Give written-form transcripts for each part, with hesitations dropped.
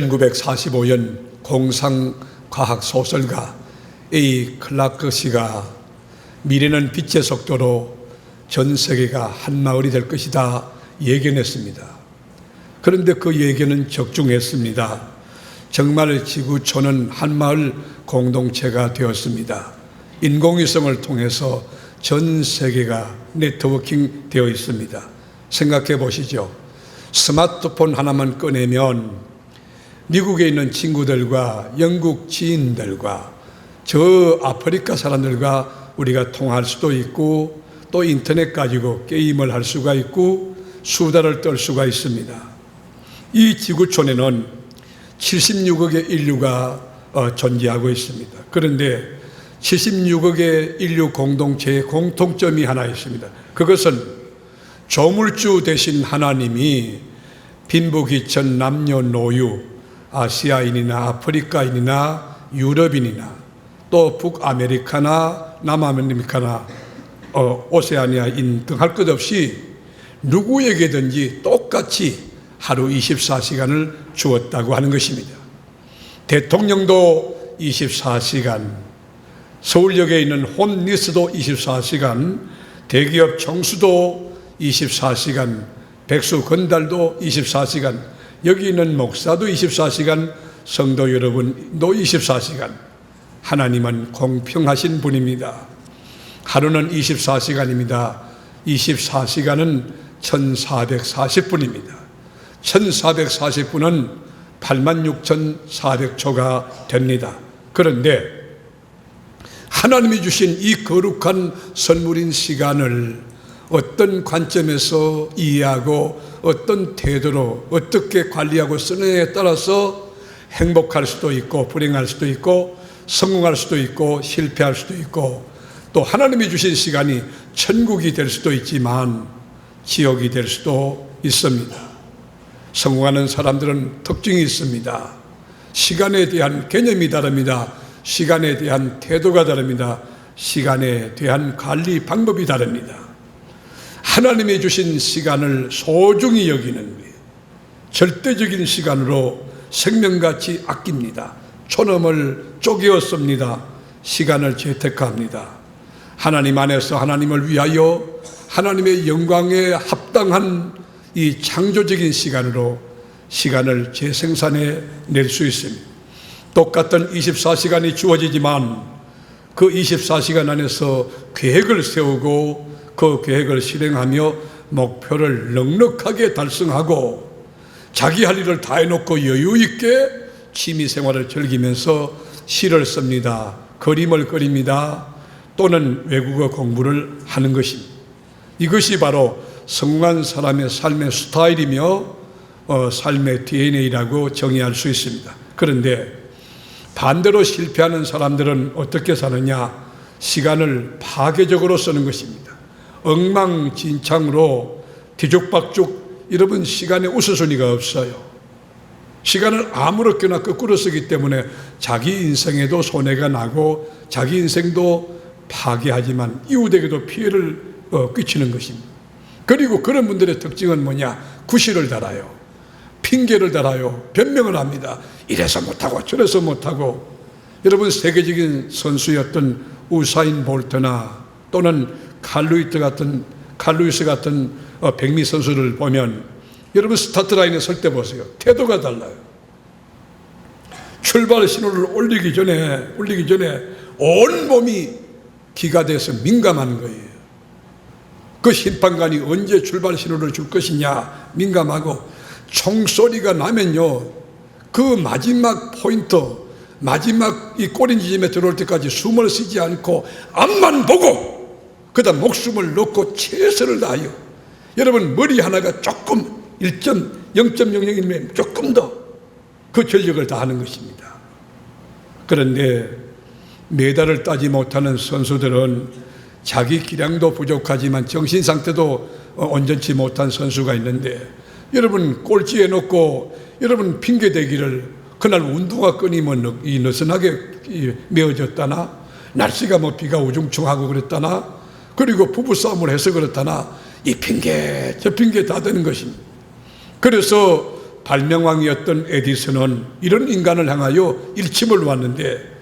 1945년 공상과학소설가 A. 클라크 씨가 미래는 빛의 속도로 전 세계가 한마을이 될 것이다 예견했습니다. 그런데 그 예견은 적중했습니다. 정말 지구촌은 한마을 공동체가 되었습니다. 인공위성을 통해서 전 세계가 네트워킹 되어 있습니다. 생각해 보시죠. 스마트폰 하나만 꺼내면 미국에 있는 친구들과 영국 지인들과 저 아프리카 사람들과 우리가 통화할 수도 있고 또 인터넷 가지고 게임을 할 수가 있고 수다를 떨 수가 있습니다. 이 지구촌에는 76억의 인류가 존재하고 있습니다. 그런데 76억의 인류 공동체의 공통점이 하나 있습니다. 그것은 조물주 되신 하나님이 빈부귀천 남녀노유, 아시아인이나 아프리카인이나 유럽인이나 또 북아메리카나 남아메리카나 오세아니아인 등 할 것 없이 누구에게든지 똑같이 하루 24시간을 주었다고 하는 것입니다. 대통령도 24시간, 서울역에 있는 홈리스도 24시간, 대기업 총수도 24시간, 백수 건달도 24시간, 여기 있는 목사도 24시간, 성도 여러분도 24시간. 하나님은 공평하신 분입니다. 하루는 24시간입니다. 24시간은 1440분입니다. 1440분은 86,400초가 됩니다. 그런데 하나님이 주신 이 거룩한 선물인 시간을 어떤 관점에서 이해하고 어떤 태도로 어떻게 관리하고 쓰느냐에 따라서 행복할 수도 있고 불행할 수도 있고 성공할 수도 있고 실패할 수도 있고 또 하나님이 주신 시간이 천국이 될 수도 있지만 지옥이 될 수도 있습니다. 성공하는 사람들은 특징이 있습니다. 시간에 대한 개념이 다릅니다. 시간에 대한 태도가 다릅니다. 시간에 대한 관리 방법이 다릅니다. 하나님이 주신 시간을 소중히 여기는 절대적인 시간으로 생명같이 아낍니다. 촌음을 쪼개었습니다. 시간을 재테크합니다. 하나님 안에서 하나님을 위하여 하나님의 영광에 합당한 이 창조적인 시간으로 시간을 재생산해 낼 수 있습니다. 똑같은 24시간이 주어지지만 그 24시간 안에서 계획을 세우고 그 계획을 실행하며 목표를 넉넉하게 달성하고 자기 할 일을 다 해놓고 여유 있게 취미생활을 즐기면서 시를 씁니다. 그림을 그립니다. 또는 외국어 공부를 하는 것입니다. 이것이 바로 성공한 사람의 삶의 스타일이며 삶의 DNA라고 정의할 수 있습니다. 그런데 반대로 실패하는 사람들은 어떻게 사느냐? 시간을 파괴적으로 쓰는 것입니다. 엉망진창으로 뒤죽박죽. 여러분, 시간에 우선순위가 없어요. 시간을 아무렇게나 거꾸로 쓰기 때문에 자기 인생에도 손해가 나고 자기 인생도 파괴하지만 이웃에게도 피해를 끼치는 것입니다. 그리고 그런 분들의 특징은 뭐냐? 구실을 달아요. 핑계를 달아요. 변명을 합니다. 이래서 못하고 저래서 못하고. 여러분, 세계적인 선수였던 우사인 볼트나 또는 칼루이스 같은 백미 선수를 보면 여러분 스타트 라인에 설 때 보세요. 태도가 달라요. 출발 신호를 올리기 전에 온 몸이 기가 돼서 민감한 거예요. 그 심판관이 언제 출발 신호를 줄 것이냐 민감하고 총소리가 나면요 그 마지막 포인트 마지막 이 꼬린 지점에 들어올 때까지 숨을 쉬지 않고 앞만 보고 그다음 목숨을 놓고 최선을 다하여 여러분 머리 하나가 조금 0.00이면 조금 더 그 전력을 다하는 것입니다. 그런데 메달을 따지 못하는 선수들은 자기 기량도 부족하지만 정신 상태도 온전치 못한 선수가 있는데 여러분 꼴찌에 놓고 여러분 핑계대기를 그날 운동화 끈이 뭐 느슨하게 메어졌다나 날씨가 뭐 비가 우중충하고 그랬다나 그리고 부부싸움을 해서 그렇다나 이 핑계 저 핑계 다 되는 것입니다. 그래서 발명왕이었던 에디슨은 이런 인간을 향하여 일침을 놓았는데,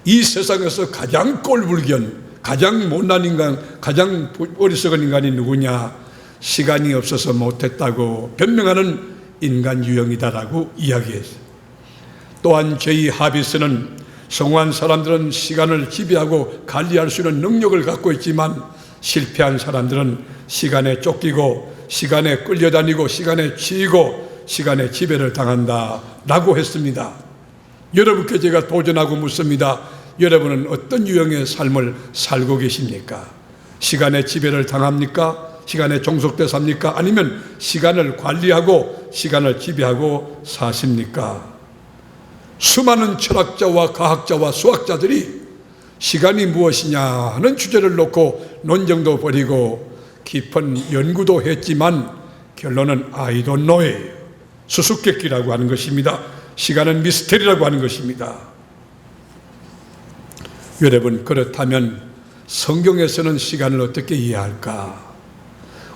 이 세상에서 가장 꼴불견, 가장 못난 인간, 가장 어리석은 인간이 누구냐? 시간이 없어서 못했다고 변명하는 인간 유형이다라고 이야기했어요. 또한 제이 하비스는 성공한 사람들은 시간을 지배하고 관리할 수 있는 능력을 갖고 있지만, 실패한 사람들은 시간에 쫓기고 시간에 끌려다니고 시간에 치이고 시간에 지배를 당한다라고 했습니다. 여러분께 제가 도전하고 묻습니다. 여러분은 어떤 유형의 삶을 살고 계십니까? 시간에 지배를 당합니까? 시간에 종속돼 삽니까? 아니면 시간을 관리하고 시간을 지배하고 사십니까? 수많은 철학자와 과학자와 수학자들이 시간이 무엇이냐 하는 주제를 놓고 논쟁도 벌이고 깊은 연구도 했지만 결론은 I don't know예요. 수수께끼라고 하는 것입니다. 시간은 미스테리라고 하는 것입니다. 여러분, 그렇다면 성경에서는 시간을 어떻게 이해할까?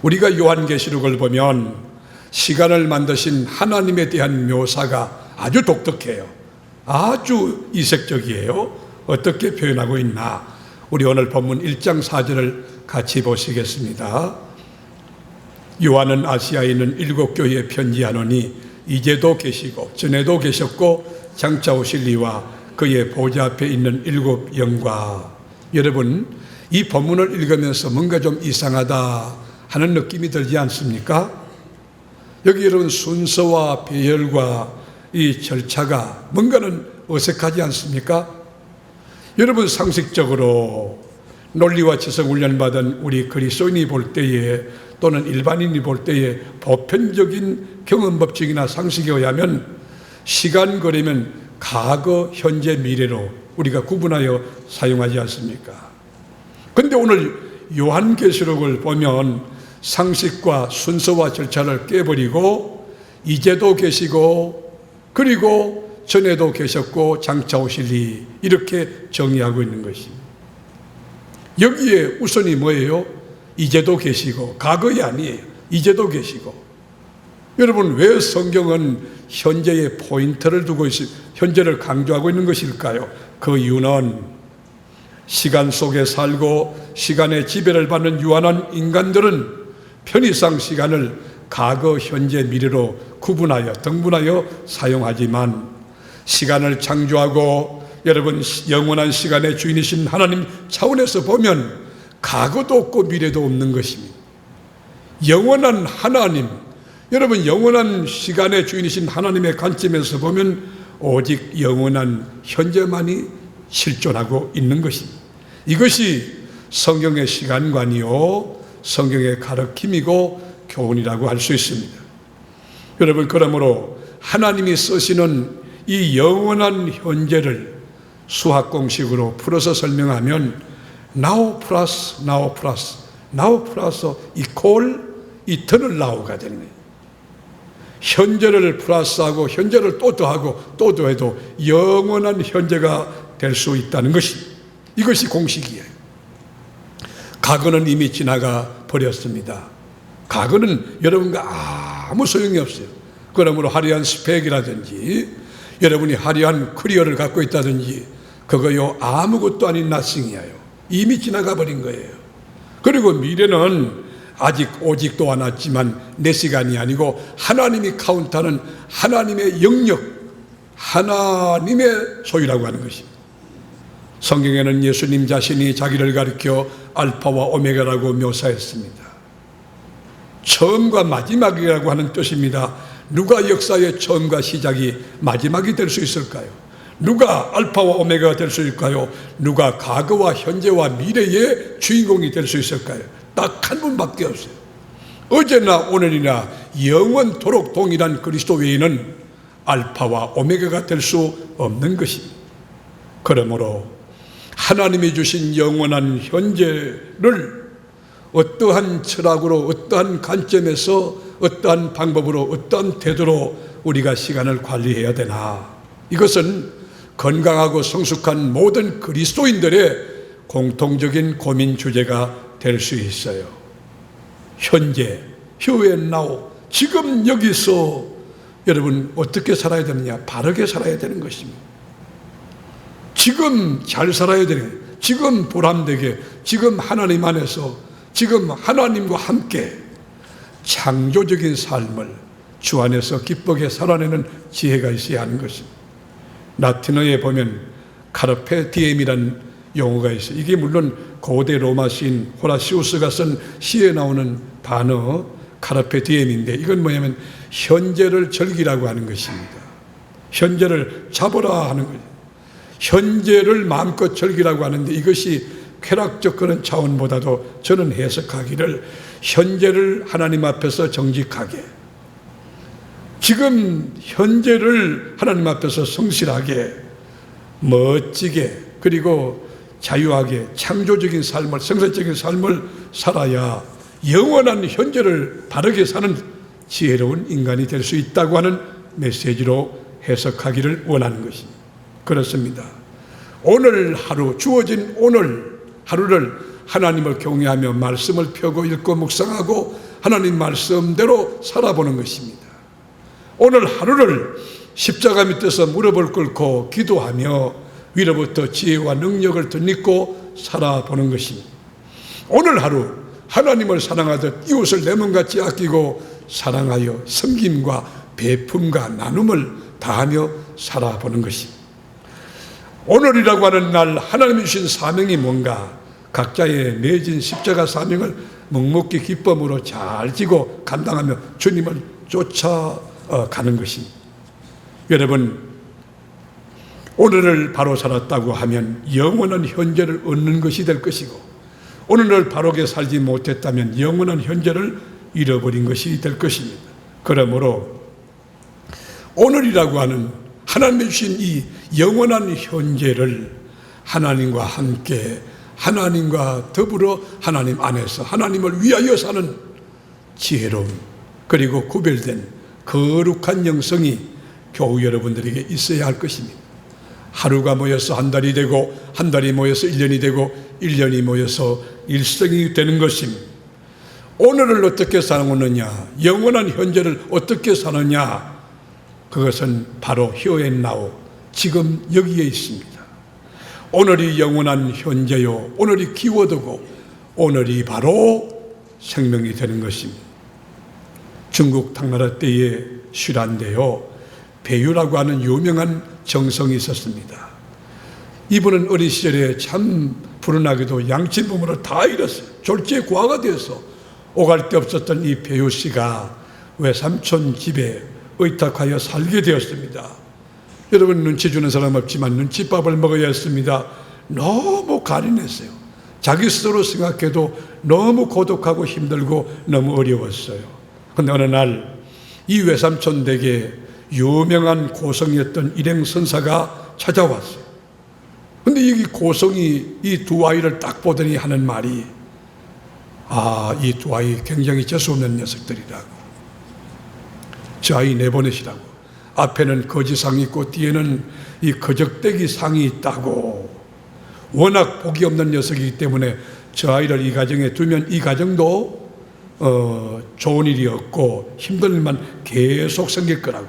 우리가 요한계시록을 보면 시간을 만드신 하나님에 대한 묘사가 아주 독특해요. 아주 이색적이에요. 어떻게 표현하고 있나? 우리 오늘 본문 1장 4절을 같이 보시겠습니다. 요한은 아시아에 있는 7교회에 편지하노니 이제도 계시고 전에도 계셨고 장차 오실 이와 그의 보좌 앞에 있는 7 영과. 여러분, 이 본문을 읽으면서 뭔가 좀 이상하다 하는 느낌이 들지 않습니까? 여기 여러분 순서와 배열과 이 절차가 뭔가는 어색하지 않습니까? 여러분, 상식적으로 논리와 지성 훈련 받은 우리 그리스도인이 볼 때에 또는 일반인이 볼 때에 보편적인 경험 법칙이나 상식에 의하면 시간 거리면 과거, 현재, 미래로 우리가 구분하여 사용하지 않습니까? 그런데 오늘 요한계시록을 보면 상식과 순서와 절차를 깨버리고 이제도 계시고 그리고 전에도 계셨고 장차 오실리 이렇게 정의하고 있는 것입니다. 여기에 우선이 뭐예요? 이제도 계시고, 과거이 아니에요. 이제도 계시고. 여러분, 왜 성경은 현재의 포인트를 두고 현재를 강조하고 있는 것일까요? 그 이유는 시간 속에 살고 시간의 지배를 받는 유한한 인간들은 편의상 시간을 과거, 현재, 미래로 구분하여 등분하여 사용하지만 시간을 창조하고 여러분 영원한 시간의 주인이신 하나님 차원에서 보면 과거도 없고 미래도 없는 것입니다. 영원한 하나님, 여러분 영원한 시간의 주인이신 하나님의 관점에서 보면 오직 영원한 현재만이 실존하고 있는 것입니다. 이것이 성경의 시간관이요 성경의 가르침이고 교훈이라고 할 수 있습니다. 여러분, 그러므로 하나님이 쓰시는 이 영원한 현재를 수학 공식으로 풀어서 설명하면 now 플러스 now 플러스 now 플러스 이퀄 이터널 now가 되는 거예요. 현재를 플러스하고 현재를 또 더하고 또 더해도 영원한 현재가 될 수 있다는 것입니다. 이것이 공식이에요. 과거는 이미 지나가 버렸습니다. 과거는 여러분과 아무 소용이 없어요. 그러므로 화려한 스펙이라든지 여러분이 화려한 커리어를 갖고 있다든지 그거요 아무것도 아닌 나싱이에요. 이미 지나가 버린 거예요. 그리고 미래는 아직 오직도 않았지만 내 시간이 아니고 하나님이 카운트하는 하나님의 영역, 하나님의 소유라고 하는 것입니다. 성경에는 예수님 자신이 자기를 가리켜 알파와 오메가라고 묘사했습니다. 처음과 마지막이라고 하는 뜻입니다. 누가 역사의 처음과 시작이 마지막이 될 수 있을까요? 누가 알파와 오메가가 될 수 있을까요? 누가 과거와 현재와 미래의 주인공이 될 수 있을까요? 딱 한 분밖에 없어요. 어제나 오늘이나 영원토록 동일한 그리스도 외에는 알파와 오메가가 될 수 없는 것입니다. 그러므로 하나님이 주신 영원한 현재를 어떠한 철학으로 어떠한 관점에서 어떠한 방법으로 어떠한 태도로 우리가 시간을 관리해야 되나? 이것은 건강하고 성숙한 모든 그리스도인들의 공통적인 고민 주제가 될 수 있어요. 현재, here and now, 지금 여기서 여러분 어떻게 살아야 되느냐? 바르게 살아야 되는 것입니다. 지금 잘 살아야 되는, 지금 보람되게, 지금 하나님 안에서, 지금 하나님과 함께 창조적인 삶을 주 안에서 기쁘게 살아내는 지혜가 있어야 하는 것입니다. 라틴어에 보면 카르페 디엠이라는 용어가 있어요. 이게 물론 고대 로마 시인 호라시우스가 쓴 시에 나오는 단어 카르페 디엠인데, 이건 뭐냐면 현재를 즐기라고 하는 것입니다. 현재를 잡으라 하는 거예요. 현재를 마음껏 즐기라고 하는데, 이것이 쾌락적 그런 차원보다도 저는 해석하기를 현재를 하나님 앞에서 정직하게, 지금 현재를 하나님 앞에서 성실하게, 멋지게, 그리고 자유하게 창조적인 삶을, 성사적인 삶을 살아야 영원한 현재를 바르게 사는 지혜로운 인간이 될 수 있다고 하는 메시지로 해석하기를 원하는 것입니다. 그렇습니다. 오늘 하루, 주어진 오늘 하루를 하나님을 경외하며 말씀을 펴고 읽고 묵상하고 하나님 말씀대로 살아보는 것입니다. 오늘 하루를 십자가 밑에서 무릎을 꿇고 기도하며 위로부터 지혜와 능력을 덧입고 살아보는 것입니다. 오늘 하루 하나님을 사랑하듯 이웃을 내 몸같이 아끼고 사랑하여 섬김과 베품과 나눔을 다하며 살아보는 것입니다. 오늘이라고 하는 날 하나님이 주신 사명이 뭔가, 각자의 매진 십자가 사명을 묵묵히 기쁨으로 잘 지고 감당하며 주님을 쫓아가는 것입니다. 여러분, 오늘을 바로 살았다고 하면 영원한 현재를 얻는 것이 될 것이고, 오늘을 바르게 살지 못했다면 영원한 현재를 잃어버린 것이 될 것입니다. 그러므로 오늘이라고 하는 하나님이 주신 이 영원한 현재를 하나님과 함께, 하나님과 더불어 하나님 안에서 하나님을 위하여 사는 지혜로움, 그리고 구별된 거룩한 영성이 교우 여러분들에게 있어야 할 것입니다. 하루가 모여서 한 달이 되고, 한 달이 모여서 1년이 되고, 1년이 모여서 일생이 되는 것입니다. 오늘을 어떻게 사느냐, 영원한 현재를 어떻게 사느냐, 그것은 바로 here and now, 지금 여기에 있습니다. 오늘이 영원한 현재요, 오늘이 키워드고, 오늘이 바로 생명이 되는 것입니다. 중국 당나라 때의 슈란데요, 배유라고 하는 유명한 정성이 있었습니다. 이분은 어린 시절에 참 불운하게도 양친부모를 다 잃었어요. 졸지에 고아가 되어서 오갈 데 없었던 이 배유 씨가 외삼촌 집에 의탁하여 살게 되었습니다. 여러분, 눈치 주는 사람 없지만 눈치밥을 먹어야 했습니다. 너무 가련했어요. 자기 스스로 생각해도 너무 고독하고 힘들고 너무 어려웠어요. 그런데 어느 날 이 외삼촌 댁에 유명한 고성이었던 일행선사가 찾아왔어요. 그런데 이 고성이 이 두 아이를 딱 보더니 하는 말이, 이 두 아이 굉장히 재수없는 녀석들이라고, 저 아이 내보내시라고, 앞에는 거지상이 있고 뒤에는 이 거적대기 상이 있다고, 워낙 복이 없는 녀석이기 때문에 저 아이를 이 가정에 두면 이 가정도 좋은 일이 없고 힘든 일만 계속 생길 거라고,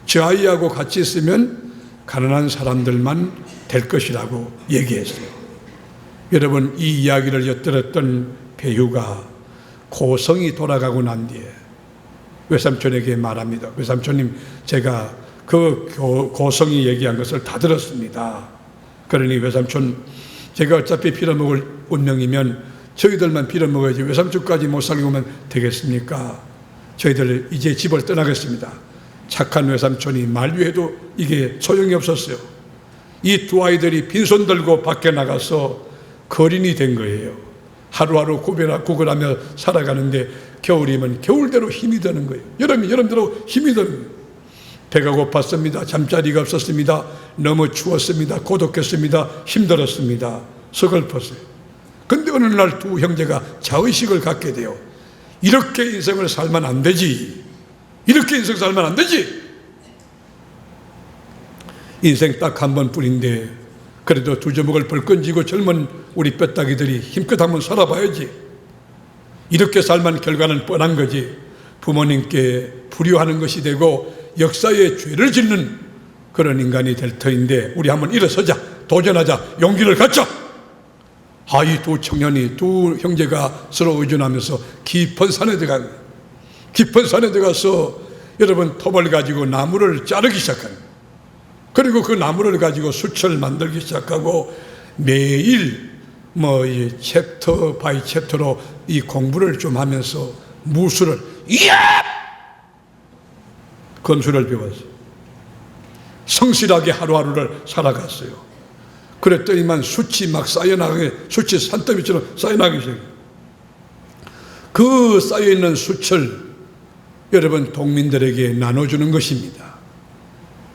저 아이하고 같이 있으면 가난한 사람들만 될 것이라고 얘기했어요. 여러분, 이 이야기를 엿들었던 배유가 고성이 돌아가고 난 뒤에 외삼촌에게 말합니다. 외삼촌님, 제가 그 고성이 얘기한 것을 다 들었습니다. 그러니 외삼촌, 제가 어차피 빌어먹을 운명이면 저희들만 빌어먹어야지 외삼촌까지 못 살게 오면 되겠습니까? 저희들 이제 집을 떠나겠습니다. 착한 외삼촌이 만류해도 이게 소용이 없었어요. 이 두 아이들이 빈손 들고 밖에 나가서 거린이 된 거예요. 하루하루 구걸하며 살아가는데 겨울이면 겨울대로 힘이 드는 거예요. 여름이 여름대로 힘이 드는 거예요. 배가 고팠습니다. 잠자리가 없었습니다. 너무 추웠습니다. 고독했습니다. 힘들었습니다. 서글펐어요. 근데 어느 날 두 형제가 자의식을 갖게 돼요. 이렇게 인생을 살면 안 되지. 이렇게 인생 살면 안 되지. 인생 딱 한 번뿐인데 그래도 두 주먹을 벌끈 쥐고 젊은 우리 뼈다귀들이 힘껏 한번 살아봐야지. 이렇게 살면 결과는 뻔한 거지. 부모님께 불효하는 것이 되고 역사에 죄를 짓는 그런 인간이 될 터인데, 우리 한번 일어서자, 도전하자, 용기를 갖자. 이 두 청년이, 두 형제가 서로 의존하면서 깊은 산에 들어가서 여러분 톱을 가지고 나무를 자르기 시작한, 그리고 그 나무를 가지고 수철 만들기 시작하고 매일 챕터 바이 챕터로 이 공부를 좀 하면서 무술을 건수를 배웠어요. 성실하게 하루하루를 살아갔어요. 그랬더니만 숯이 막 쌓여나가게, 숯이 산더미처럼 쌓여나가기 시작해요. 그 쌓여있는 숯을 여러분 동민들에게 나눠주는 것입니다.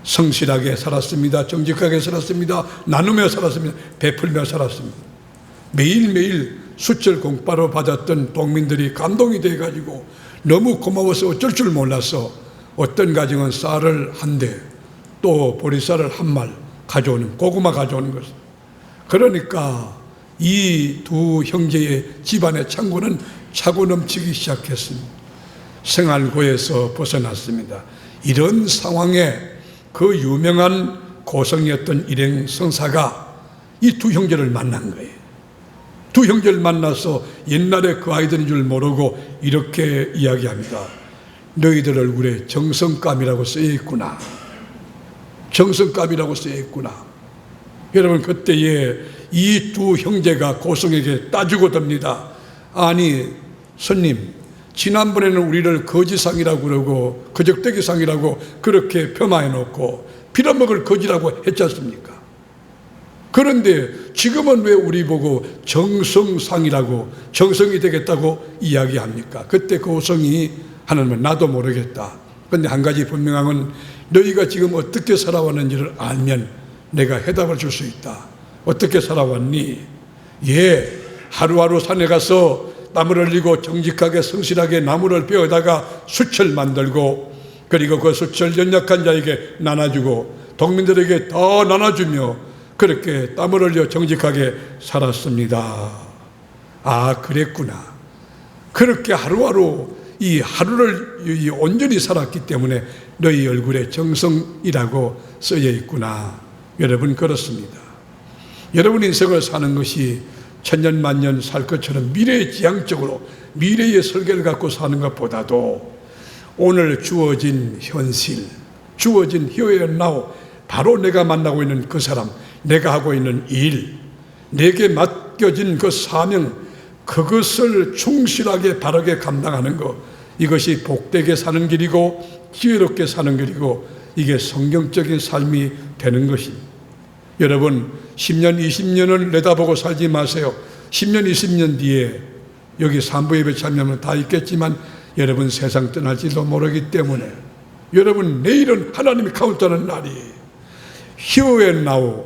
성실하게 살았습니다. 정직하게 살았습니다. 나누며 살았습니다. 베풀며 살았습니다. 매일매일 숫절 공파로 받았던 동민들이 감동이 돼가지고 너무 고마워서 어쩔 줄 몰라서 어떤 가정은 쌀을 한 대, 또 보리쌀을 한 말 가져오는, 고구마 가져오는 것입니다. 그러니까 이 두 형제의 집안의 창고는 차고 넘치기 시작했습니다. 생활고에서 벗어났습니다. 이런 상황에 그 유명한 고성이었던 일행성사가 이 두 형제를 만난 거예요. 두 형제를 만나서 옛날에 그 아이들인 줄 모르고 이렇게 이야기합니다. 너희들 얼굴에 정성감이라고 쓰여있구나. 정성감이라고 쓰여있구나. 여러분, 그때에 이 두 형제가 고성에게 따지고 듭니다. 아니 스님, 지난번에는 우리를 거지상이라고 그러고 거적대기상이라고 그렇게 폄하해 놓고 빌어먹을 거지라고 했지 않습니까? 그런데 지금은 왜 우리 보고 정성상이라고, 정성이 되겠다고 이야기합니까? 그때 그 고성이 하나님은 나도 모르겠다. 그런데 한 가지 분명한 건 너희가 지금 어떻게 살아왔는지를 알면 내가 해답을 줄 수 있다. 어떻게 살아왔니? 하루하루 산에 가서 땀을 흘리고 정직하게 성실하게 나무를 베어다가 숯을 만들고, 그리고 그 숯을 연약한 자에게 나눠주고 동민들에게 더 나눠주며 그렇게 땀을 흘려 정직하게 살았습니다. 그랬구나. 그렇게 하루하루 이 하루를 온전히 살았기 때문에 너희 얼굴에 정성이라고 쓰여 있구나. 여러분, 그렇습니다. 여러분 인생을 사는 것이 천년만년 살 것처럼 미래지향적으로 미래의 설계를 갖고 사는 것보다도 오늘 주어진 현실, 주어진 here and now, 바로 내가 만나고 있는 그 사람, 내가 하고 있는 일, 내게 맡겨진 그 사명, 그것을 충실하게 바르게 감당하는 것, 이것이 복되게 사는 길이고 지혜롭게 사는 길이고 이게 성경적인 삶이 되는 것입니다. 여러분, 10년, 20년을 내다보고 살지 마세요. 10년, 20년 뒤에 여기 산부 예배 참여하면 다 있겠지만 여러분 세상 떠날지도 모르기 때문에 여러분 내일은 하나님이 카운트하는 날이 here and now,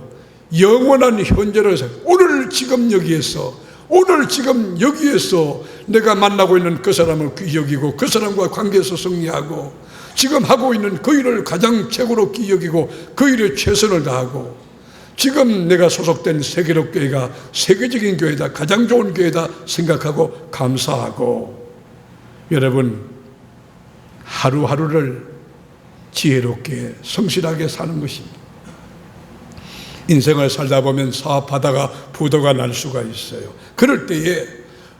영원한 현재를 오늘 지금 여기에서, 오늘 지금 여기에서 내가 만나고 있는 그 사람을 귀히 여기고 그 사람과 관계에서 승리하고 지금 하고 있는 그 일을 가장 최고로 귀히 여기고 그 일에 최선을 다하고 지금 내가 소속된 세계로교회가 세계적인 교회다, 가장 좋은 교회다 생각하고 감사하고 여러분 하루하루를 지혜롭게 성실하게 사는 것입니다. 인생을 살다 보면 사업하다가 부도가 날 수가 있어요. 그럴 때에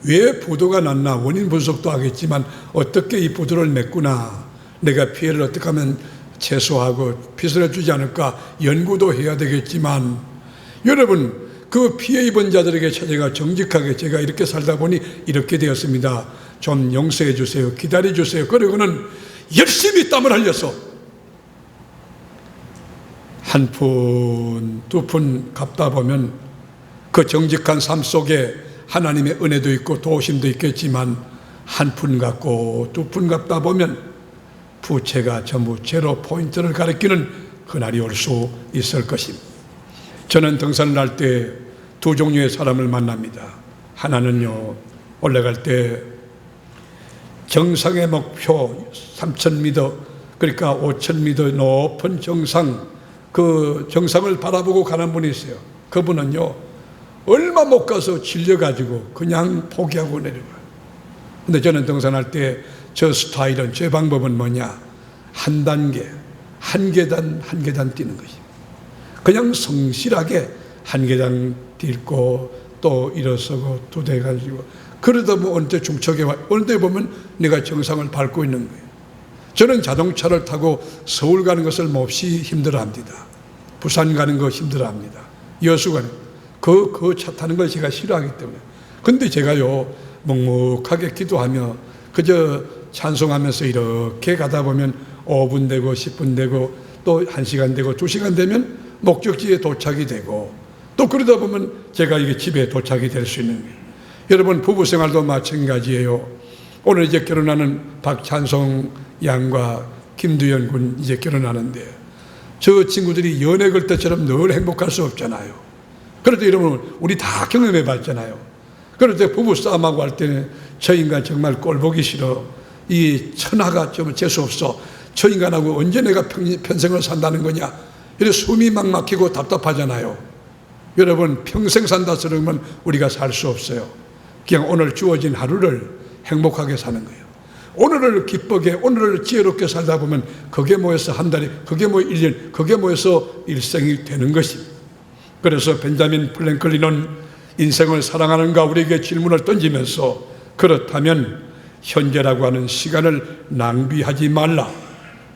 왜 부도가 났나 원인 분석도 하겠지만 어떻게 이 부도를 맺구나, 내가 피해를 어떻게 하면 최소화하고 빚을 주지 않을까 연구도 해야 되겠지만 여러분 그 피해 입은 자들에게 찾아가 정직하게 제가 이렇게 살다 보니 이렇게 되었습니다, 좀 용서해 주세요, 기다려 주세요. 그리고는 열심히 땀을 흘려서 한 푼, 두 푼 갚다 보면 그 정직한 삶 속에 하나님의 은혜도 있고 도우심도 있겠지만 한 푼 갚고 두 푼 갚다 보면 부채가 전부 제로 포인트를 가리키는 그날이 올 수 있을 것입니다. 저는 등산을 할 때 두 종류의 사람을 만납니다. 하나는요, 올라갈 때 정상의 목표 3,000m, 그러니까 5,000m 높은 정상, 그 정상을 바라보고 가는 분이 있어요. 그분은요 얼마 못 가서 질려가지고 그냥 포기하고 내려가요. 근데 저는 등산할 때 저 스타일은, 제 방법은 뭐냐, 한 단계 한 계단 한 계단 뛰는 것입니다. 그냥 성실하게 한 계단 뛰고 또 일어서고 또 돼가지고 그러다 뭐 어느 때 중척에 와 어느 때 보면 내가 정상을 밟고 있는 거예요. 저는 자동차를 타고 서울 가는 것을 몹시 힘들어합니다. 부산 가는 거 힘들어합니다. 여수 가는 그 차 타는 걸 제가 싫어하기 때문에. 근데 제가요 묵묵하게 기도하며 그저 찬송하면서 이렇게 가다 보면 5분 되고 10분 되고 또 1시간 되고 2시간 되면 목적지에 도착이 되고 또 그러다 보면 제가 이게 집에 도착이 될 수 있는 거예요. 여러분 부부 생활도 마찬가지예요. 오늘 이제 결혼하는 박찬송 양과 김두현 군 이제 결혼하는데 저 친구들이 연애 걸 때처럼 늘 행복할 수 없잖아요. 그런데 여러분 우리 다 경험해 봤잖아요. 그럴 때 부부 싸움하고 할 때는 저 인간 정말 꼴 보기 싫어. 이 천하가 좀 재수없어. 저 인간하고 언제 내가 평생을 산다는 거냐. 이래 숨이 막 막히고 답답하잖아요. 여러분 평생 산다 그러면 우리가 살 수 없어요. 그냥 오늘 주어진 하루를 행복하게 사는 거예요. 오늘을 기쁘게 오늘을 지혜롭게 살다 보면 그게 모여서 한 달이 그게 모여 1년 그게 모여서 일생이 되는 것입니다. 그래서 벤자민 프랭클린은 인생을 사랑하는가 우리에게 질문을 던지면서 그렇다면 현재라고 하는 시간을 낭비하지 말라.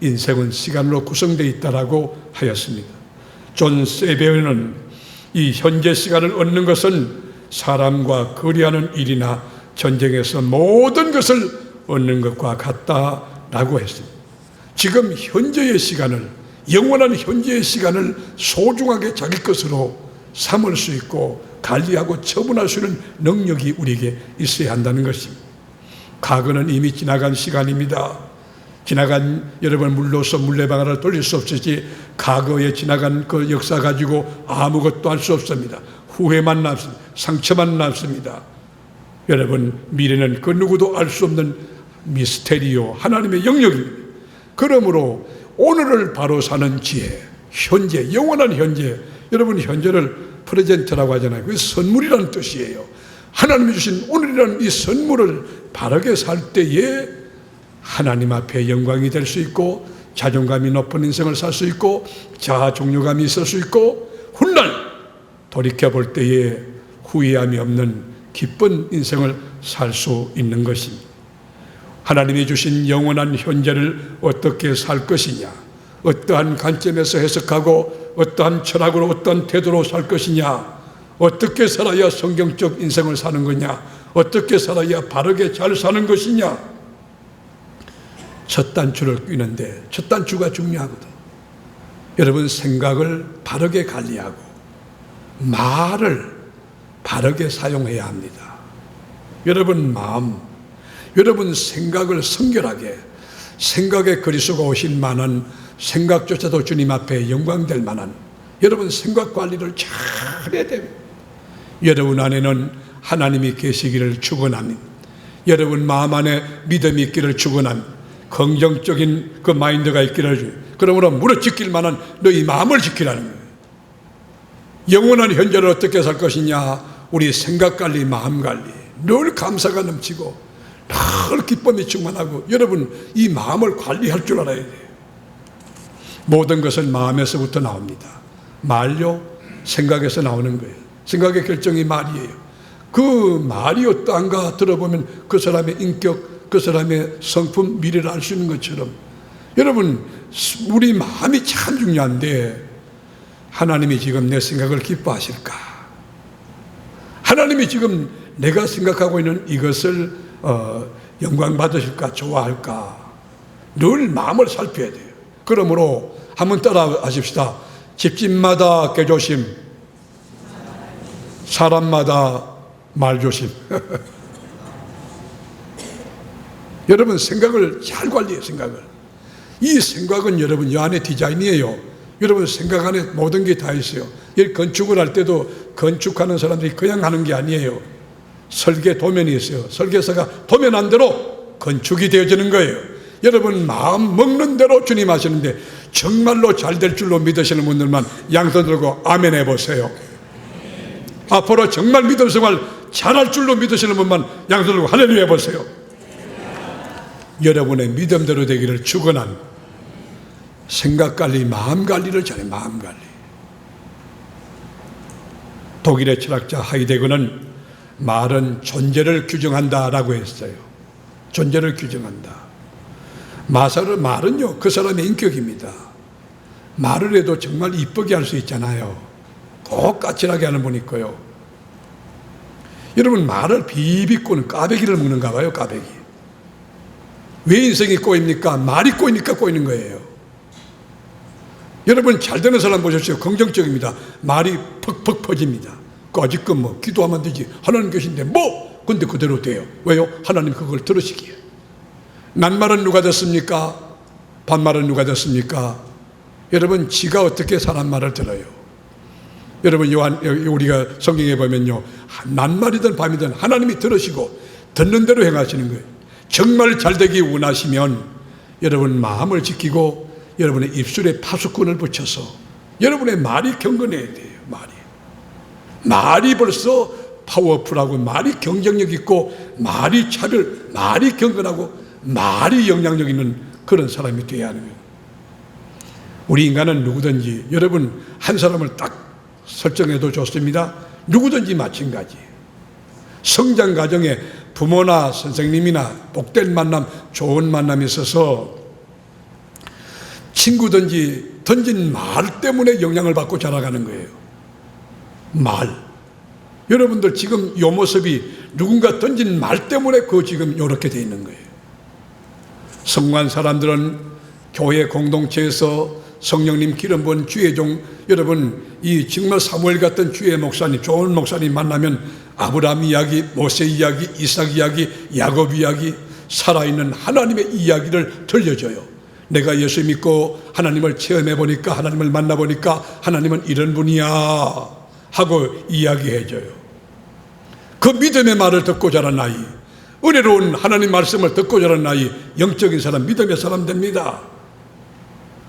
인생은 시간으로 구성되어 있다라고 하였습니다. 존 세베어는 이 현재 시간을 얻는 것은 사람과 거래하는 일이나 전쟁에서 모든 것을 얻는 것과 같다라고 했습니다. 지금 현재의 시간을 영원한 현재의 시간을 소중하게 자기 것으로 삼을 수 있고 관리하고 처분할 수 있는 능력이 우리에게 있어야 한다는 것입니다. 과거는 이미 지나간 시간입니다. 지나간 여러분 물로서 물레방아를 돌릴 수 없었지 과거에 지나간 그 역사 가지고 아무것도 할 수 없습니다. 후회만 남습니다. 상처만 남습니다. 여러분 미래는 그 누구도 알 수 없는 미스테리오 하나님의 영역입니다. 그러므로 오늘을 바로 사는 지혜, 현재, 영원한 현재. 여러분 현재를 프레젠트라고 하잖아요. 그게 선물이라는 뜻이에요. 하나님이 주신 오늘이라는 이 선물을 바르게 살 때에 하나님 앞에 영광이 될 수 있고 자존감이 높은 인생을 살 수 있고 자아 종료감이 있을 수 있고 훗날 돌이켜볼 때에 후회함이 없는 기쁜 인생을 살 수 있는 것입니다. 하나님이 주신 영원한 현재를 어떻게 살 것이냐, 어떠한 관점에서 해석하고 어떠한 철학으로 어떠한 태도로 살 것이냐, 어떻게 살아야 성경적 인생을 사는 거냐, 어떻게 살아야 바르게 잘 사는 것이냐. 첫 단추를 꿰는데 첫 단추가 중요하거든. 여러분 생각을 바르게 관리하고 말을 바르게 사용해야 합니다. 여러분 마음, 여러분 생각을 성결하게, 생각의 그리스도가 오신 만한 생각조차도 주님 앞에 영광될 만한 여러분 생각 관리를 잘 해야 됩니다. 여러분 안에는 하나님이 계시기를 축원합니다. 여러분 마음 안에 믿음이 있기를 축원합니다. 긍정적인 그 마인드가 있기를, 그러므로 무너지킬 만한 너희 마음을 지키라는 거예요. 영원한 현재를 어떻게 살 것이냐, 우리 생각 관리, 마음 관리, 늘 감사가 넘치고 늘 기쁨이 충만하고 여러분 이 마음을 관리할 줄 알아야 돼요. 모든 것은 마음에서부터 나옵니다. 말요 생각에서 나오는 거예요. 생각의 결정이 말이에요. 그 말이 어떠한가 들어보면 그 사람의 인격, 그 사람의 성품, 미래를 알 수 있는 것처럼 여러분 우리 마음이 참 중요한데 하나님이 지금 내 생각을 기뻐하실까? 하나님이 지금 내가 생각하고 있는 이것을 영광 받으실까? 좋아할까? 늘 마음을 살펴야 돼요. 그러므로 한번 따라 하십시다. 집집마다 꾀조심, 사람마다 말조심. 여러분 생각을 잘 관리해요. 생각을. 이 생각은 여러분 이 안에 디자인이에요. 여러분 생각 안에 모든 게 다 있어요. 건축을 할 때도 건축하는 사람들이 그냥 하는 게 아니에요. 설계 도면이 있어요. 설계사가 도면한 대로 건축이 되어지는 거예요. 여러분 마음 먹는 대로 주님 하시는데 정말로 잘 될 줄로 믿으시는 분들만 양손 들고 아멘 해보세요. 앞으로 정말 믿음 생활 잘할 줄로 믿으시는 분만 양손 들고 할렐루야 해보세요. 여러분의 믿음대로 되기를 축원합니다. 생각 관리, 마음 관리를 잘해. 마음 관리. 독일의 철학자 하이데거는 말은 존재를 규정한다라고 했어요. 존재를 규정한다. 말은요, 그 사람의 인격입니다. 말을 해도 정말 이쁘게 할 수 있잖아요. 꼭 까칠하게 하는 분이 있고요. 여러분, 말을 비비꼬는 까베기를 먹는가 봐요. 까베기. 왜 인생이 꼬입니까? 말이 꼬이니까 꼬이는 거예요. 여러분, 잘 되는 사람 보셨어요? 긍정적입니다. 말이 퍽퍽 퍼집니다. 아직껏 뭐 기도하면 되지, 하나님 계신데 뭐, 근데 그대로 돼요. 왜요? 하나님 그걸 들으시기에. 낱말은 누가 듣습니까? 반말은 누가 듣습니까? 여러분, 지가 어떻게 사람 말을 들어요? 여러분, 우리가 성경에 보면요, 낱말이든 밤이든 하나님이 들으시고 듣는 대로 행하시는 거예요. 정말 잘되기 원하시면 여러분 마음을 지키고 여러분의 입술에 파수꾼을 붙여서 여러분의 말이 경건해야 돼요. 말이 벌써 파워풀하고, 말이 경쟁력 있고, 말이 차별, 말이 경건하고, 말이 영향력 있는 그런 사람이 되어야 하는 거예요. 우리 인간은 누구든지, 여러분 한 사람을 딱 설정해도 좋습니다. 누구든지 마찬가지. 성장 과정에 부모나 선생님이나 복된 만남, 좋은 만남이 있어서 친구든지 던진 말 때문에 영향을 받고 자라가는 거예요. 말. 여러분들 지금 이 모습이 누군가 던진 말 때문에 지금 이렇게 돼 있는 거예요. 성공한 사람들은 교회 공동체에서 성령님 기름 부은 주의 종, 여러분 이 정말 사무엘 같은 주의 목사님, 좋은 목사님 만나면 아브라함 이야기, 모세 이야기, 이삭 이야기, 야곱 이야기, 살아있는 하나님의 이야기를 들려줘요. 내가 예수 믿고 하나님을 체험해 보니까, 하나님을 만나 보니까 하나님은 이런 분이야 하고 이야기해줘요. 그 믿음의 말을 듣고 자란 아이, 은혜로운 하나님 말씀을 듣고 자란 아이, 영적인 사람, 믿음의 사람 됩니다.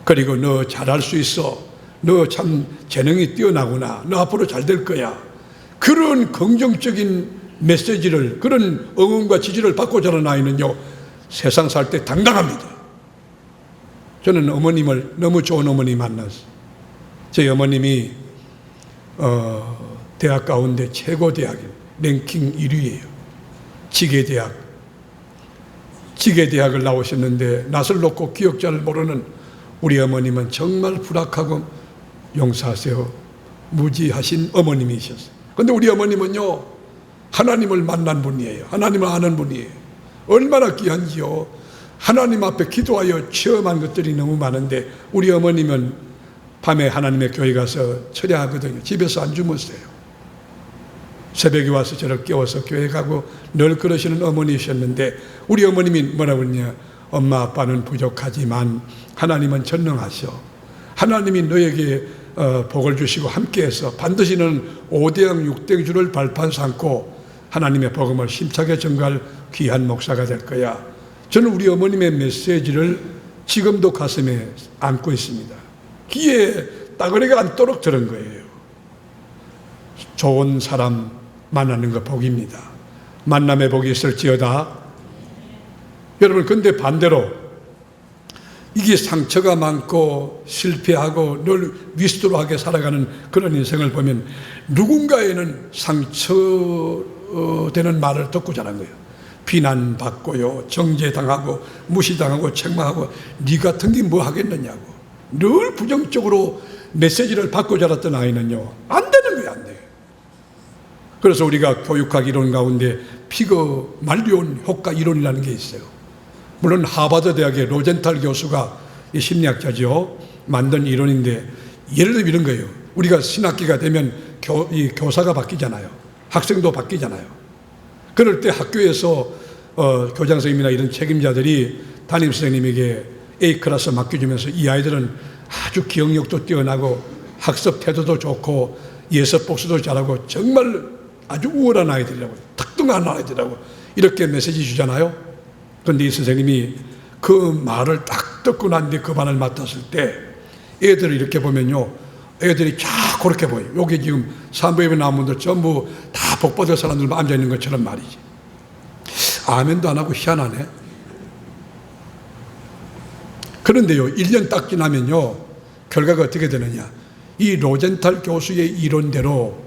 그리고 너 잘할 수 있어, 너 참 재능이 뛰어나구나, 너 앞으로 잘 될 거야, 그런 긍정적인 메시지를, 그런 응원과 지지를 받고 자란 아이는요, 세상 살 때 당당합니다. 저는 어머님을, 너무 좋은 어머니 만났어요. 저희 어머님이 대학 가운데 최고 대학이에요. 랭킹 1위예요. 지계대학을 나오셨는데 낯을 놓고 기억자를 모르는 우리 어머님은 정말 불악하고, 용서하세요, 무지하신 어머님이셨어요. 그런데 우리 어머님은요, 하나님을 만난 분이에요. 하나님을 아는 분이에요. 얼마나 귀한지요. 하나님 앞에 기도하여 체험한 것들이 너무 많은데, 우리 어머님은 밤에 하나님의 교회 가서 철야하거든요. 집에서 안 주무세요. 새벽에 와서 저를 깨워서 교회 가고 늘 그러시는 어머니셨는데, 우리 어머님이 뭐라고 그러냐, 엄마 아빠는 부족하지만 하나님은 전능하셔. 하나님이 너에게 복을 주시고 함께해서 반드시 너는 5대양 6대주를 발판 삼고 하나님의 복음을 힘차게 전가할 귀한 목사가 될 거야. 저는 우리 어머님의 메시지를 지금도 가슴에 안고 있습니다. 귀에 따거리가 않도록 들은 거예요. 좋은 사람 만나는 거 복입니다. 만남의 복이 있을지어다. 여러분, 근데 반대로 이게 상처가 많고 실패하고 늘 위스트로하게 살아가는 그런 인생을 보면 누군가에는 상처되는 말을 듣고 자란 거예요. 비난받고요, 정죄당하고 무시당하고 책망하고, 네 같은 게 뭐 하겠느냐고 늘 부정적으로 메시지를 받고 자랐던 아이는요, 안 되는 거예요. 안 돼요. 그래서 우리가 교육학 이론 가운데 피그 만리온 효과 이론이라는 게 있어요. 물론 하버드 대학의 로젠탈 교수가 심리학자죠, 만든 이론인데, 예를 들면 이런 거예요. 우리가 신학기가 되면 교사가 바뀌잖아요. 학생도 바뀌잖아요. 그럴 때 학교에서 교장 선생님이나 이런 책임자들이 담임 선생님에게 A클래스 맡겨주면서 이 아이들은 아주 기억력도 뛰어나고 학습 태도도 좋고 예습 복수도 잘하고 정말 아주 우월한 아이들이라고, 특등한 아이들이라고 이렇게 메시지 주잖아요. 그런데 이 선생님이 그 말을 딱 듣고 난 뒤에 그 반을 맡았을 때 애들을 이렇게 보면요, 애들이 쫙 그렇게 보여요. 여기 지금 산부인배 나온 분들 전부 다 복받을 사람들만 앉아있는 것처럼 말이지. 아멘도 안 하고 희한하네. 그런데요, 1년 딱 지나면요, 결과가 어떻게 되느냐. 이 로젠탈 교수의 이론대로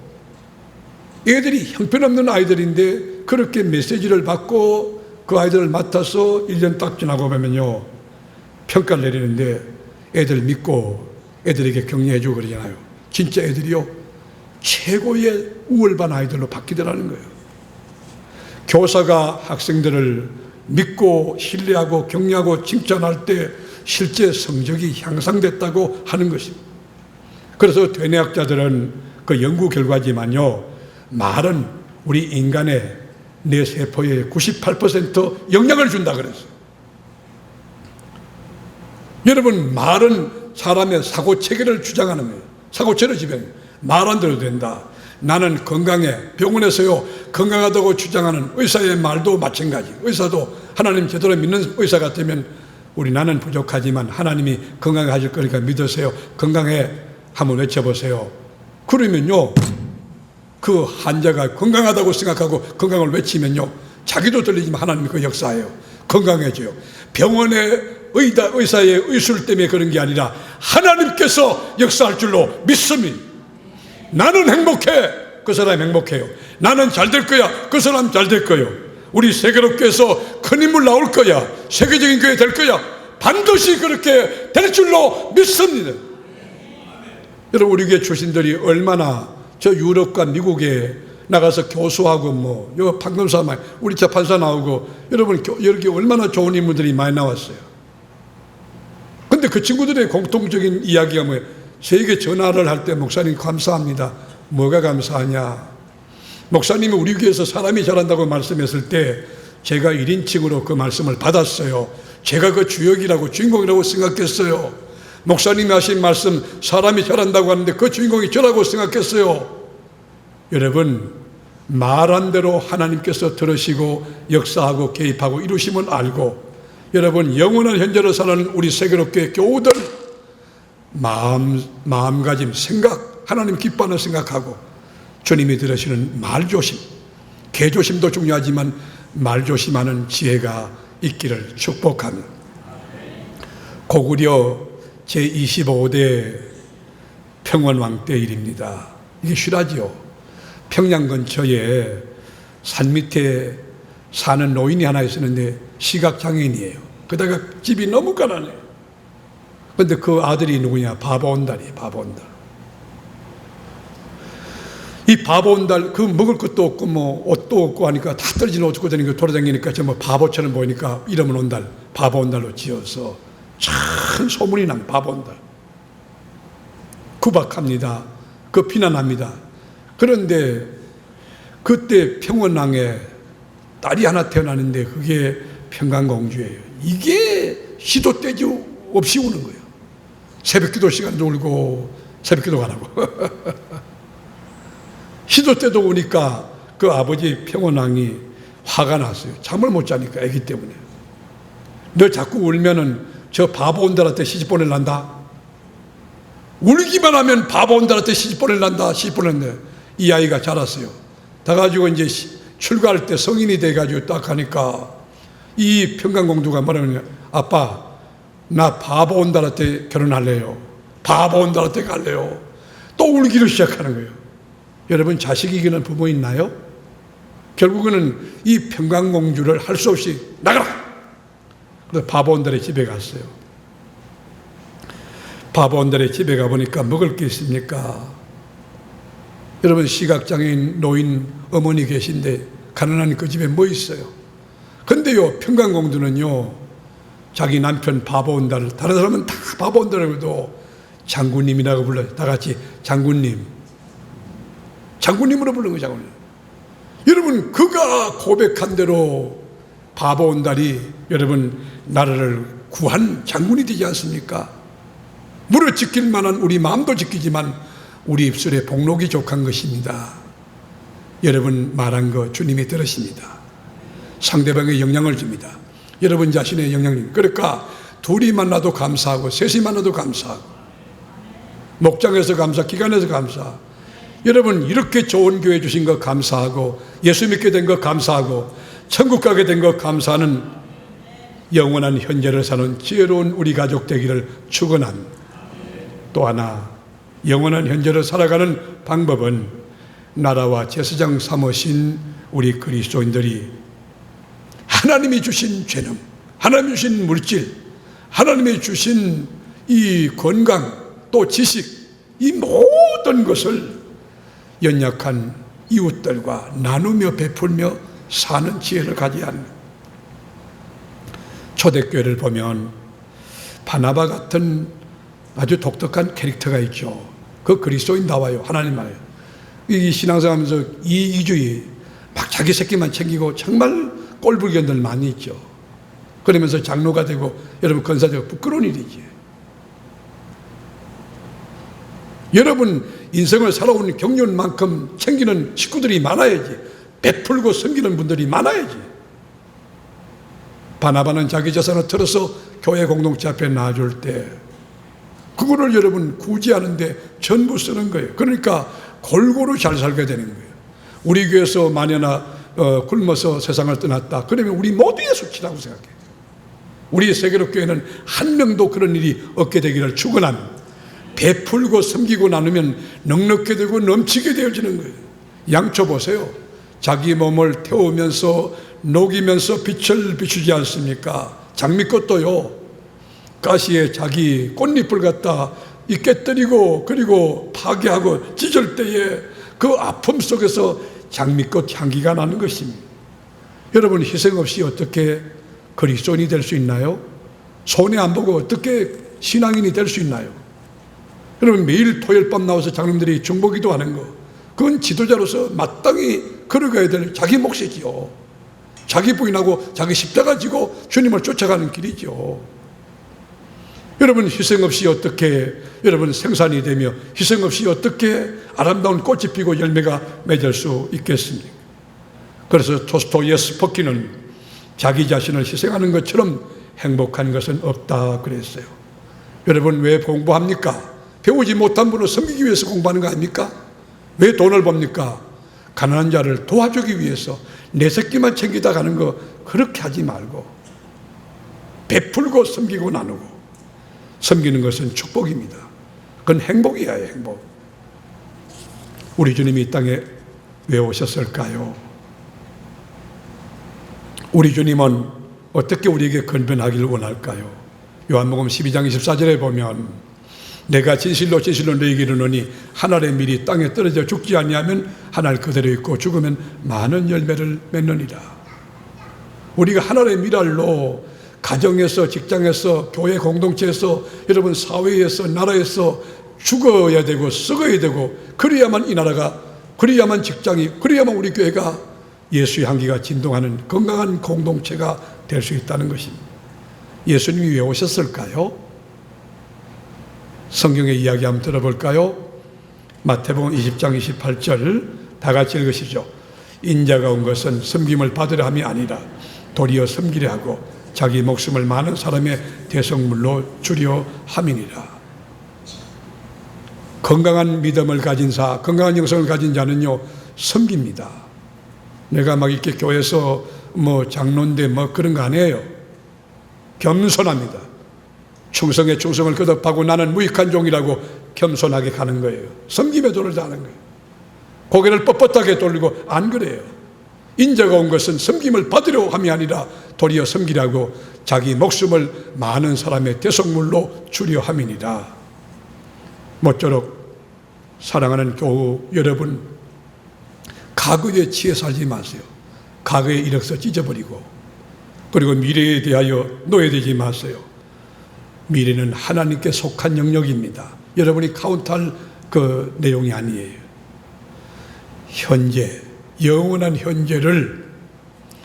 애들이 형편없는 아이들인데 그렇게 메시지를 받고 그 아이들을 맡아서 1년 딱 지나고 보면요, 평가를 내리는데 애들 믿고 애들에게 격려해주고 그러잖아요. 진짜 애들이요, 최고의 우월반 아이들로 바뀌더라는 거예요. 교사가 학생들을 믿고 신뢰하고 격려하고 칭찬할 때 실제 성적이 향상됐다고 하는 것입니다. 그래서 퇴뇌학자들은 그 연구 결과지만요, 말은 우리 인간의 뇌세포의 98% 영향을 준다 그랬어요. 여러분, 말은 사람의 사고체계를 주장하는 거예요. 사고체를 지배해요. 말 안 들어도 된다. 나는 건강해. 병원에서요, 건강하다고 주장하는 의사의 말도 마찬가지. 의사도 하나님 제대로 믿는 의사 같으면 나는 부족하지만 하나님이 건강하게 하실 거니까 믿으세요. 건강해 한번 외쳐보세요. 그러면요, 그 환자가 건강하다고 생각하고 건강을 외치면요, 자기도 들리지만 하나님이 그 역사예요. 건강해져요. 병원의 의사의 의술 때문에 그런 게 아니라 하나님께서 역사할 줄로 믿습니다. 나는 행복해. 그 사람이 행복해요. 나는 잘 될 거야. 그 사람 잘 될 거예요. 우리 세계롭게에서 큰 인물 나올 거야. 세계적인 교회 될 거야. 반드시 그렇게 될 줄로 믿습니다. 여러분, 우리 교회 출신들이 얼마나 저 유럽과 미국에 나가서 교수하고 요 판검사, 우리 저 판사 나오고, 여러분 여기 얼마나 좋은 인물들이 많이 나왔어요. 근데 그 친구들의 공통적인 이야기가 뭐예요? 저에게 전화를 할 때 목사님 감사합니다. 뭐가 감사하냐? 목사님이 우리 교회에서 사람이 잘한다고 말씀했을 때 제가 1인칭으로 그 말씀을 받았어요. 제가 그 주역이라고 주인공이라고 생각했어요. 목사님이 하신 말씀 사람이 잘한다고 하는데 그 주인공이 저라고 생각했어요. 여러분, 말한 대로 하나님께서 들으시고 역사하고 개입하고 이루시면 알고, 여러분 영원한 현재를 사는 우리 세계롭게 교우들 마음가짐, 생각, 하나님 기뻐하는 생각하고 주님이 들으시는 말조심, 개조심도 중요하지만 말조심하는 지혜가 있기를 축복합니다. 고구려 제25대 평원왕 때 일입니다. 이게 실화지요. 평양 근처에 산 밑에 사는 노인이 하나 있었는데 시각장애인이에요. 그다가 집이 너무 가난해요. 근데 그 아들이 누구냐? 바보온달이에요. 바보온달. 이 바보온달, 그 먹을 것도 없고 옷도 없고 하니까 다 떨어진 옷 입고 다니고 돌아다니니까 정말 바보처럼 보이니까 이름은 온달, 바보온달로 지어서 참 소문이 난 바보온달. 구박합니다. 그 비난합니다. 그런데 그때 평원왕에 딸이 하나 태어나는데 그게 평강공주예요. 이게 시도 때지 없이 우는 거예요. 새벽기도 시간도 울고 새벽기도 안 하고 시도 때도 우니까 그 아버지 평원왕이 화가 났어요. 잠을 못 자니까 애기 때문에. 너 자꾸 울면은 저 바보 온달한테 시집 보낼란다. 울기만 하면 바보 온달한테 시집 보낼란다. 시집 보냈네. 이 아이가 자랐어요. 다 가지고 이제 출가할 때 성인이 돼가지고 딱 하니까 이 평강공주가 뭐라냐? 아빠, 나 바보 온달한테 결혼할래요. 바보 온달한테 갈래요. 또 울기를 시작하는 거예요. 여러분, 자식 이기는 부모 있나요? 결국에는 이 평강공주를 할 수 없이 나가라! 그래서 바보 온달의 집에 갔어요. 바보 온달의 집에 가보니까 먹을 게 있습니까? 여러분, 시각장애인 노인 어머니 계신데 가난한 그 집에 뭐 있어요? 근데요, 평강공주는요, 자기 남편 바보 온달을, 다른 사람은 다 바보 온달을 해도 장군님이라고 불러요. 다 같이 장군님. 장군님으로 부르는 거예요, 장군님. 여러분, 그가 고백한 대로 바보 온달이 여러분 나라를 구한 장군이 되지 않습니까? 물을 지킬 만한 우리 마음도 지키지만 우리 입술에 복록이 족한 것입니다. 여러분 말한 거 주님이 들으십니다. 상대방의 영향을 줍니다. 여러분 자신의 영향력. 그러니까 둘이 만나도 감사하고 셋이 만나도 감사하고 목장에서 감사, 기관에서 감사. 여러분 이렇게 좋은 교회 주신 거 감사하고 예수 믿게 된 거 감사하고 천국 가게 된 거 감사하는 영원한 현재를 사는 지혜로운 우리 가족 되기를 축원합니다. 또 하나, 영원한 현재를 살아가는 방법은 나라와 제사장 삼으신 우리 그리스도인들이 하나님이 주신 재능, 하나님이 주신 물질, 하나님이 주신 이 건강, 또 지식, 이 모든 것을 연약한 이웃들과 나누며 베풀며 사는 지혜를 가져야 합니다. 초대교회를 보면 바나바 같은 아주 독특한 캐릭터가 있죠. 그 그리스도인 나와요. 하나님 나와요. 이 신앙생활하면서 이기주의, 막 자기 새끼만 챙기고 정말 꼴불견들 많이 있죠. 그러면서 장로가 되고 여러분 권사되고 부끄러운 일이지. 여러분 인생을 살아오는 경륜만큼 챙기는 식구들이 많아야지. 베풀고 섬기는 분들이 많아야지. 바나바는 자기 재산을 털어서 교회 공동체 앞에 놔줄 때 그거를 여러분 구제하는데 전부 쓰는 거예요. 그러니까 골고루 잘 살게 되는 거예요. 우리 교회에서 만약에 굶어서 세상을 떠났다 그러면 우리 모두의 수치라고 생각해요. 우리 세계로 교회는 한 명도 그런 일이 없게 되기를 축원합니다. 베풀고 섬기고 나누면 넉넉게 되고 넘치게 되어지는 거예요. 양초 보세요. 자기 몸을 태우면서 녹이면서 빛을 비추지 않습니까? 장미꽃도요, 가시에 자기 꽃잎을 갖다 깨뜨리고 그리고 파괴하고 찢을 때에 그 아픔 속에서 장미꽃 향기가 나는 것입니다. 여러분 희생 없이 어떻게 그리스도인이 될 수 있나요? 손해 안 보고 어떻게 신앙인이 될 수 있나요? 여러분 매일 토요일 밤 나와서 장로님들이 중보기도 하는 거, 그건 지도자로서 마땅히 걸어가야 될 자기 몫이지요. 자기 부인하고 자기 십자가 지고 주님을 쫓아가는 길이죠. 여러분 희생 없이 어떻게 여러분 생산이 되며 희생 없이 어떻게 아름다운 꽃이 피고 열매가 맺을 수 있겠습니까? 그래서 도스토옙스키는 자기 자신을 희생하는 것처럼 행복한 것은 없다 그랬어요. 여러분 왜 공부합니까? 배우지 못한 분을 섬기기 위해서 공부하는 거 아닙니까? 왜 돈을 법니까? 가난한 자를 도와주기 위해서 내 새끼만 챙기다 가는 거 그렇게 하지 말고 베풀고 섬기고 나누고, 섬기는 것은 축복입니다. 그건 행복이야, 행복. 우리 주님이 이 땅에 왜 오셨을까요? 우리 주님은 어떻게 우리에게 건변하기를 원할까요? 요한복음 12장 24절에 보면 내가 진실로 진실로 너희에게 이르노니 한 알의 밀이 땅에 떨어져 죽지 아니하면 한 알 그대로 있고 죽으면 많은 열매를 맺느니라. 우리가 한 알의 밀알로 가정에서, 직장에서, 교회 공동체에서, 여러분 사회에서, 나라에서 죽어야 되고 썩어야 되고, 그래야만 이 나라가, 그래야만 직장이, 그래야만 우리 교회가 예수의 향기가 진동하는 건강한 공동체가 될 수 있다는 것입니다. 예수님이 왜 오셨을까요? 성경의 이야기 한번 들어볼까요? 마태복음 20장 28절 다 같이 읽으시죠. 인자가 온 것은 섬김을 받으려 함이 아니라 도리어 섬기려 하고 자기 목숨을 많은 사람의 대성물로 주려 함이니라. 건강한 믿음을 가진 자, 건강한 영성을 가진 자는요 섬깁니다. 내가 막 이렇게 교회에서 장로인데 그런 거 아니에요. 겸손합니다. 충성에 충성을 거듭하고 나는 무익한 종이라고 겸손하게 가는 거예요. 섬김에 돈을 다하는 거예요. 고개를 뻣뻣하게 돌리고 안 그래요. 인자가 온 것은 섬김을 받으려 함이 아니라 도리어 섬기라고 자기 목숨을 많은 사람의 대속물로 주려 함이니라. 모쪼록 사랑하는 교우 여러분, 과거에 치여 살지 마세요. 과거의 이력서 찢어버리고, 그리고 미래에 대하여 노예되지 마세요. 미래는 하나님께 속한 영역입니다. 여러분이 카운트할 그 내용이 아니에요. 현재, 영원한 현재를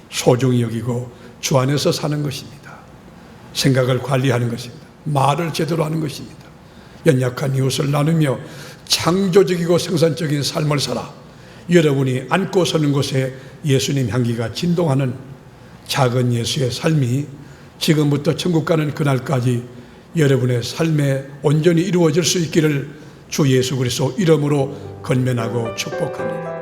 소중히 여기고 주 안에서 사는 것입니다. 생각을 관리하는 것입니다. 말을 제대로 하는 것입니다. 연약한 이웃을 나누며 창조적이고 생산적인 삶을 살아 여러분이 앉고 서는 곳에 예수님 향기가 진동하는 작은 예수의 삶이 지금부터 천국 가는 그날까지 여러분의 삶에 온전히 이루어질 수 있기를 주 예수 그리스도 이름으로 건면하고 축복합니다.